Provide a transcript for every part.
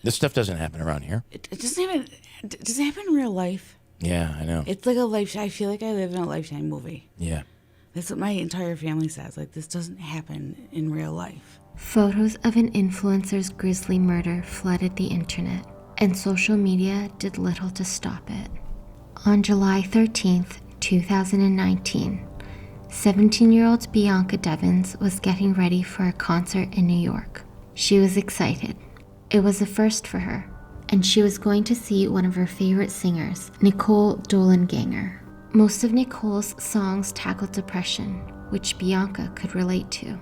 This stuff doesn't happen around here. It doesn't happen. Does it happen in real life? Yeah, I know. It's like a life. I feel like I live in a Lifetime movie. Yeah. That's what my entire family says. Like, this doesn't happen in real life. Photos of an influencer's grisly murder flooded the internet, and social media did little to stop it. On July 13th, 2019, 17-year-old Bianca Devins was getting ready for a concert in New York. She was excited. It was a first for her, and she was going to see one of her favorite singers, Nicole Dolenganger. Most of Nicole's songs tackled depression, which Bianca could relate to.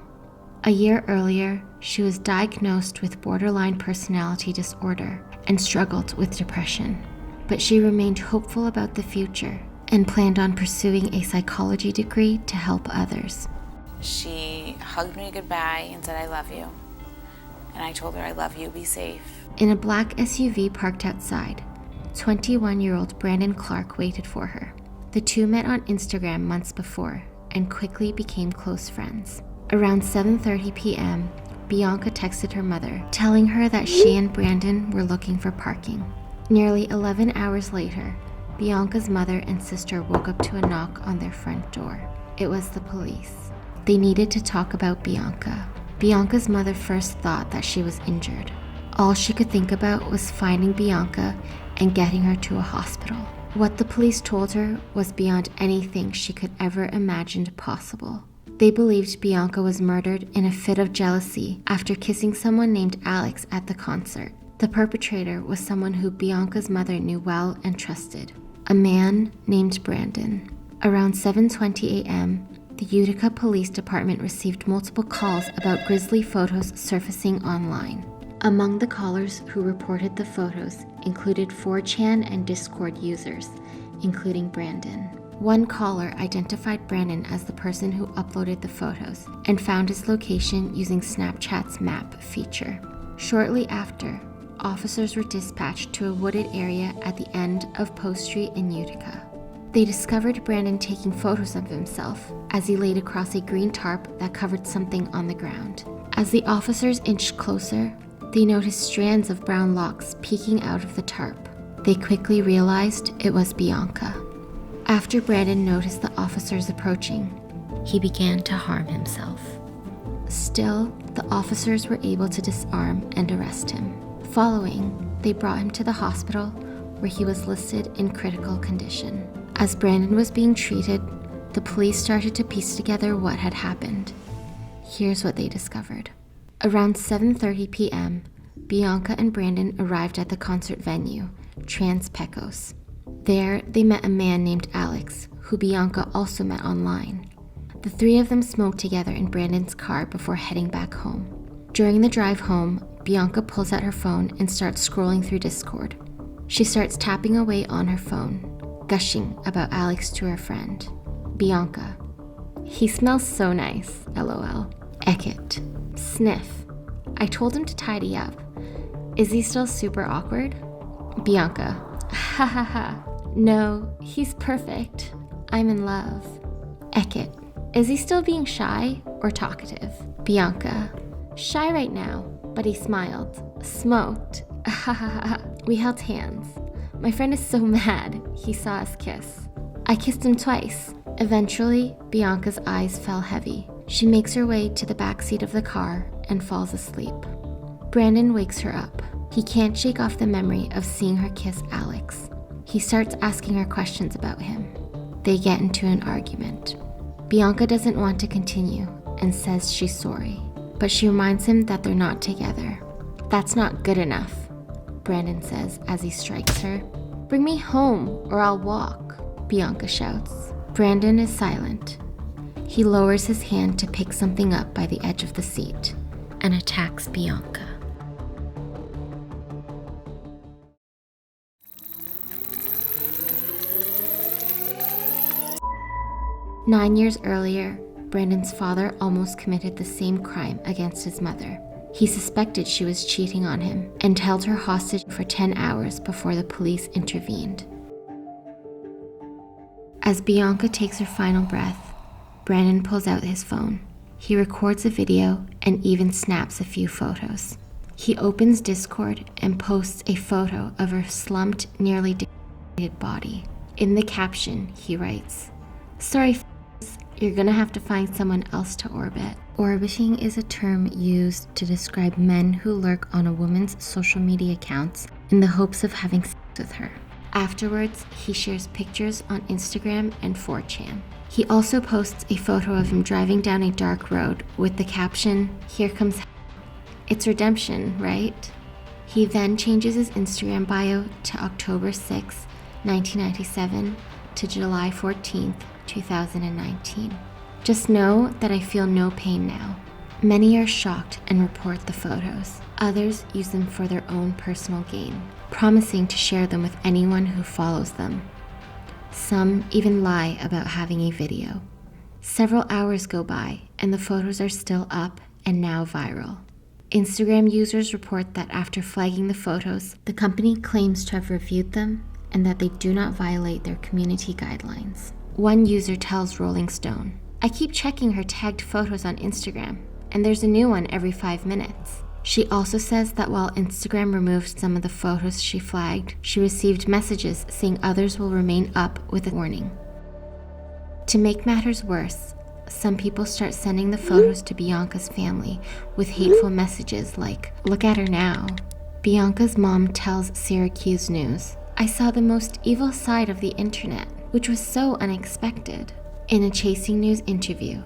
A year earlier, she was diagnosed with borderline personality disorder and struggled with depression. But she remained hopeful about the future and planned on pursuing a psychology degree to help others. She hugged me goodbye and said, "I love you." And I told her, "I love you, be safe." In a black SUV parked outside, 21-year-old Brandon Clark waited for her. The two met on Instagram months before and quickly became close friends. Around 7:30 p.m., Bianca texted her mother, telling her that she and Brandon were looking for parking. Nearly 11 hours later, Bianca's mother and sister woke up to a knock on their front door. It was the police. They needed to talk about Bianca. Bianca's mother first thought that she was injured. All she could think about was finding Bianca and getting her to a hospital. What the police told her was beyond anything she could ever imagined possible. They believed Bianca was murdered in a fit of jealousy after kissing someone named Alex at the concert. The perpetrator was someone who Bianca's mother knew well and trusted, a man named Brandon. Around 7:20 a.m., the Utica Police Department received multiple calls about grisly photos surfacing online. Among the callers who reported the photos included 4chan and Discord users, including Brandon. One caller identified Brandon as the person who uploaded the photos and found his location using Snapchat's map feature. Shortly after, officers were dispatched to a wooded area at the end of Post Street in Utica. They discovered Brandon taking photos of himself as he laid across a green tarp that covered something on the ground. As the officers inched closer, they noticed strands of brown locks peeking out of the tarp. They quickly realized it was Bianca. After Brandon noticed the officers approaching, he began to harm himself. Still, the officers were able to disarm and arrest him. Following, they brought him to the hospital where he was listed in critical condition. As Brandon was being treated, the police started to piece together what had happened. Here's what they discovered. Around 7:30 p.m., Bianca and Brandon arrived at the concert venue, Trans Pecos. There, they met a man named Alex, who Bianca also met online. The three of them smoked together in Brandon's car before heading back home. During the drive home, Bianca pulls out her phone and starts scrolling through Discord. She starts tapping away on her phone, gushing about Alex to her friend. Bianca: "He smells so nice, lol. Ekit: Sniff: I told him to tidy up. Is he still super awkward? Bianca: ha ha ha. No, he's perfect. I'm in love. Ekit: Is he still being shy or talkative? Bianca: Shy right now, but he smiled. Smoked. Ha ha ha. We held hands. My friend is so mad he saw us kiss. I kissed him twice. Eventually, Bianca's eyes fell heavy. She makes her way to the back seat of the car and falls asleep. Brandon wakes her up. He can't shake off the memory of seeing her kiss Alex. He starts asking her questions about him. They get into an argument. Bianca doesn't want to continue and says she's sorry, but she reminds him that they're not together. That's not good enough, Brandon says as he strikes her. Bring me home or I'll walk, Bianca shouts. Brandon is silent. He lowers his hand to pick something up by the edge of the seat and attacks Bianca. Nine years earlier, Brandon's father almost committed the same crime against his mother. He suspected she was cheating on him and held her hostage for 10 hours before the police intervened. As Bianca takes her final breath, Brandon pulls out his phone. He records a video and even snaps a few photos. He opens Discord and posts a photo of her slumped, nearly decapitated body. In the caption, he writes, "Sorry, you're gonna have to find someone else to orbit." Orbiting is a term used to describe men who lurk on a woman's social media accounts in the hopes of having sex with her. Afterwards, he shares pictures on Instagram and 4chan. He also posts a photo of him driving down a dark road with the caption, "Here comes hell. It's redemption, right?" He then changes his Instagram bio to October 6, 1997 to July 14, 2019. "Just know that I feel no pain now." Many are shocked and report the photos. Others use them for their own personal gain, promising to share them with anyone who follows them. Some even lie about having a video. Several hours go by and the photos are still up and now viral. Instagram users report that after flagging the photos, the company claims to have reviewed them and that they do not violate their community guidelines. One user tells Rolling Stone, "I keep checking her tagged photos on Instagram, and there's a new one every 5 minutes." She also says that while Instagram removed some of the photos she flagged, she received messages saying others will remain up with a warning. To make matters worse, some people start sending the photos to Bianca's family with hateful messages like, "Look at her now." Bianca's mom tells Syracuse News, "I saw the most evil side of the internet, which was so unexpected." In a Chasing News interview,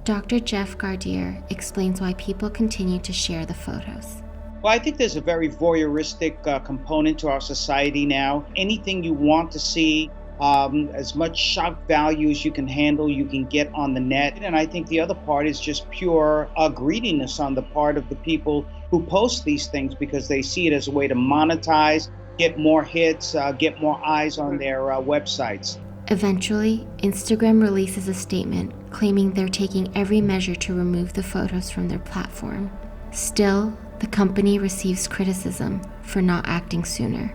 Dr. Jeff Gardier explains why people continue to share the photos. Well, I think there's a very voyeuristic component to our society now. Anything you want to see, as much shock value as you can handle, you can get on the net. And I think the other part is just pure greediness on the part of the people who post these things because they see it as a way to monetize, get more hits, get more eyes on their websites. Eventually, Instagram releases a statement claiming they're taking every measure to remove the photos from their platform. Still, the company receives criticism for not acting sooner.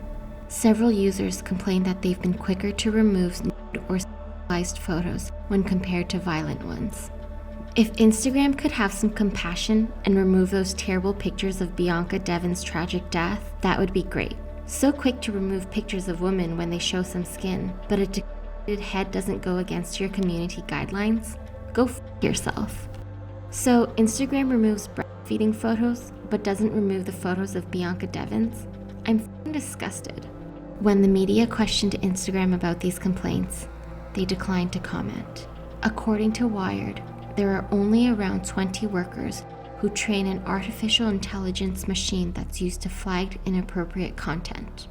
Several users complain that they've been quicker to remove nude or sexualized photos when compared to violent ones. If Instagram could have some compassion and remove those terrible pictures of Bianca Devins' tragic death, that would be great. So quick to remove pictures of women when they show some skin, but a decapitated head doesn't go against your community guidelines? Go f*** yourself. So Instagram removes breastfeeding photos, but doesn't remove the photos of Bianca Devins? I'm f***ing disgusted. When the media questioned Instagram about these complaints, they declined to comment. According to Wired, there are only around 20 workers who train an artificial intelligence machine that's used to flag inappropriate content.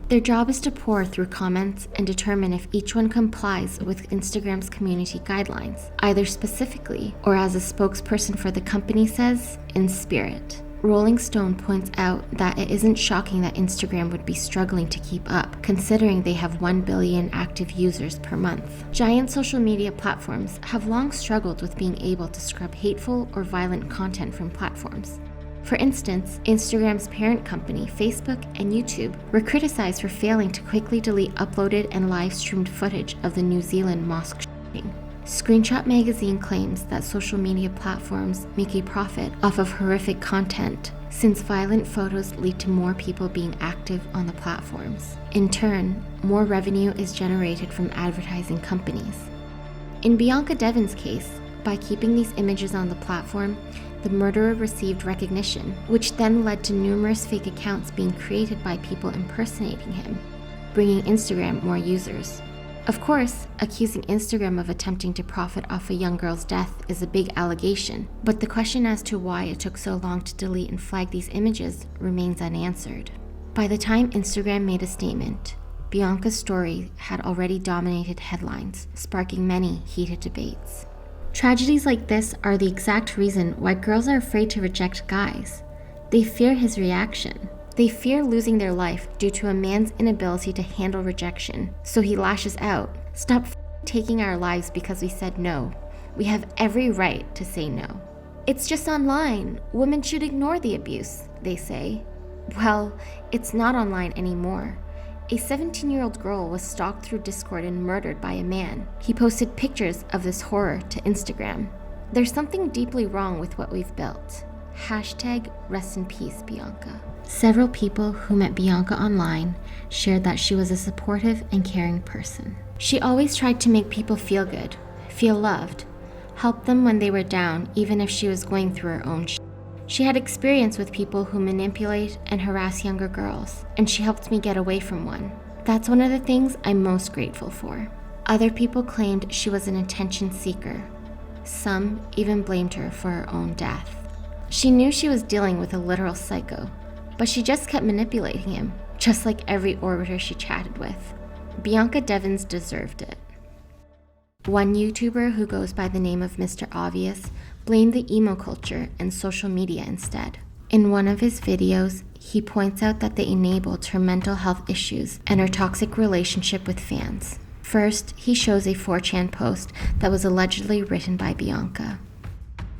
Their job is to pore through comments and determine if each one complies with Instagram's community guidelines, either specifically or as a spokesperson for the company says, in spirit. Rolling Stone points out that it isn't shocking that Instagram would be struggling to keep up, considering they have 1 billion active users per month. Giant social media platforms have long struggled with being able to scrub hateful or violent content from platforms. For instance, Instagram's parent company, Facebook and YouTube, were criticized for failing to quickly delete uploaded and live-streamed footage of the New Zealand mosque shooting. Screenshot magazine claims that social media platforms make a profit off of horrific content, since violent photos lead to more people being active on the platforms. In turn, more revenue is generated from advertising companies. In Bianca Devins' case, by keeping these images on the platform, the murderer received recognition, which then led to numerous fake accounts being created by people impersonating him, bringing Instagram more users. Of course, accusing Instagram of attempting to profit off a young girl's death is a big allegation, but the question as to why it took so long to delete and flag these images remains unanswered. By the time Instagram made a statement, Bianca's story had already dominated headlines, sparking many heated debates. Tragedies like this are the exact reason why girls are afraid to reject guys. They fear his reaction. They fear losing their life due to a man's inability to handle rejection, so he lashes out. Stop taking our lives because we said no. We have every right to say no. It's just online. Women should ignore the abuse, they say. Well, it's not online anymore. A 17-year-old girl was stalked through Discord and murdered by a man. He posted pictures of this horror to Instagram. There's something deeply wrong with what we've built. #Rest in Peace Bianca. Several people who met Bianca online shared that she was a supportive and caring person. She always tried to make people feel good, feel loved, help them when they were down, even if she was going through her own shit. She had experience with people who manipulate and harass younger girls, and she helped me get away from one. That's one of the things I'm most grateful for. Other people claimed she was an attention seeker. Some even blamed her for her own death. She knew she was dealing with a literal psycho, but she just kept manipulating him, just like every orbiter she chatted with. Bianca Devins deserved it. One YouTuber who goes by the name of Mr. Obvious blamed the emo culture and social media instead. In one of his videos, he points out that they enabled her mental health issues and her toxic relationship with fans. First, he shows a 4chan post that was allegedly written by Bianca.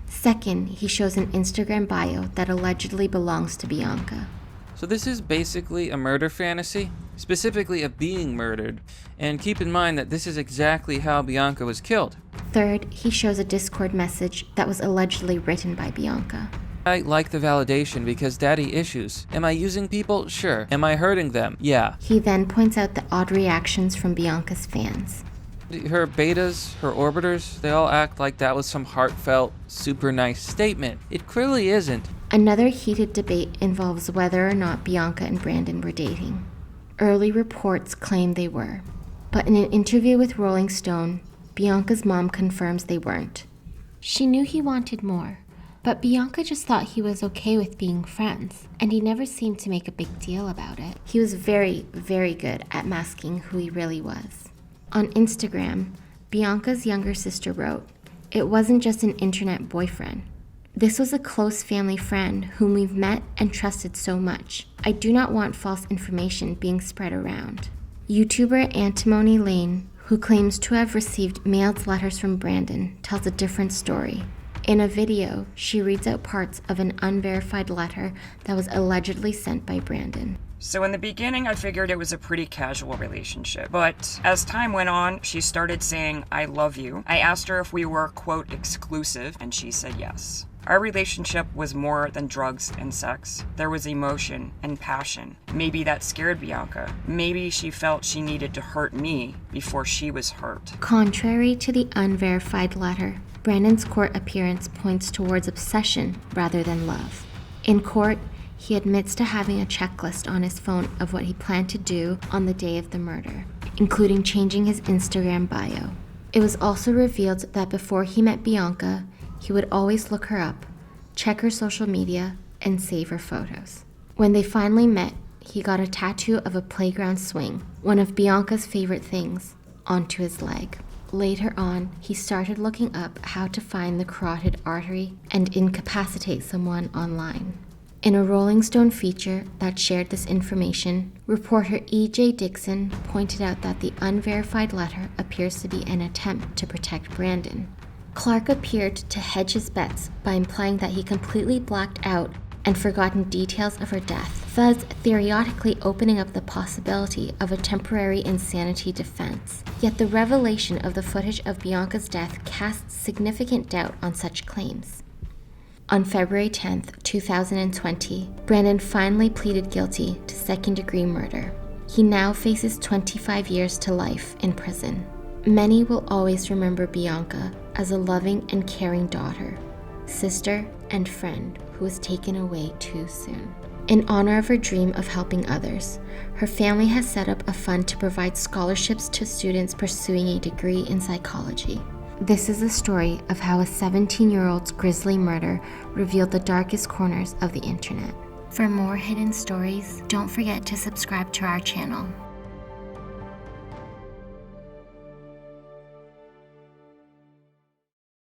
Second, he shows an Instagram bio that allegedly belongs to Bianca. So this is basically a murder fantasy, specifically of being murdered. And keep in mind that this is exactly how Bianca was killed. Third, he shows a Discord message that was allegedly written by Bianca. I like the validation because daddy issues. Am I using people? Sure. Am I hurting them? Yeah. He then points out the odd reactions from Bianca's fans. Her betas, her orbiters, they all act like that was some heartfelt, super nice statement. It clearly isn't. Another heated debate involves whether or not Bianca and Brandon were dating. Early reports claim they were, but in an interview with Rolling Stone, Bianca's mom confirms they weren't. She knew he wanted more, but Bianca just thought he was okay with being friends, and he never seemed to make a big deal about it. He was very, very good at masking who he really was. On Instagram, Bianca's younger sister wrote, "It wasn't just an internet boyfriend. This was a close family friend whom we've met and trusted so much. I do not want false information being spread around." YouTuber Antimony Lane, who claims to have received mailed letters from Brandon, tells a different story. In a video, she reads out parts of an unverified letter that was allegedly sent by Brandon. So in the beginning, I figured it was a pretty casual relationship. But as time went on, she started saying, "I love you." I asked her if we were, quote, exclusive, and she said yes. Our relationship was more than drugs and sex. There was emotion and passion. Maybe that scared Bianca. Maybe she felt she needed to hurt me before she was hurt. Contrary to the unverified letter, Brandon's court appearance points towards obsession rather than love. In court, he admits to having a checklist on his phone of what he planned to do on the day of the murder, including changing his Instagram bio. It was also revealed that before he met Bianca, he would always look her up, check her social media, and save her photos. When they finally met, he got a tattoo of a playground swing, one of Bianca's favorite things, onto his leg. Later on, he started looking up how to find the carotid artery and incapacitate someone online. In a Rolling Stone feature that shared this information, reporter E.J. Dixon pointed out that the unverified letter appears to be an attempt to protect Brandon. Clark appeared to hedge his bets by implying that he completely blacked out and forgotten details of her death, thus theoretically opening up the possibility of a temporary insanity defense. Yet the revelation of the footage of Bianca's death casts significant doubt on such claims. On February 10th, 2020, Brandon finally pleaded guilty to second-degree murder. He now faces 25 years to life in prison. Many will always remember Bianca as a loving and caring daughter, sister, and friend who was taken away too soon. In honor of her dream of helping others, her family has set up a fund to provide scholarships to students pursuing a degree in psychology. This is the story of how a 17-year-old's grisly murder revealed the darkest corners of the internet. For more hidden stories, don't forget to subscribe to our channel.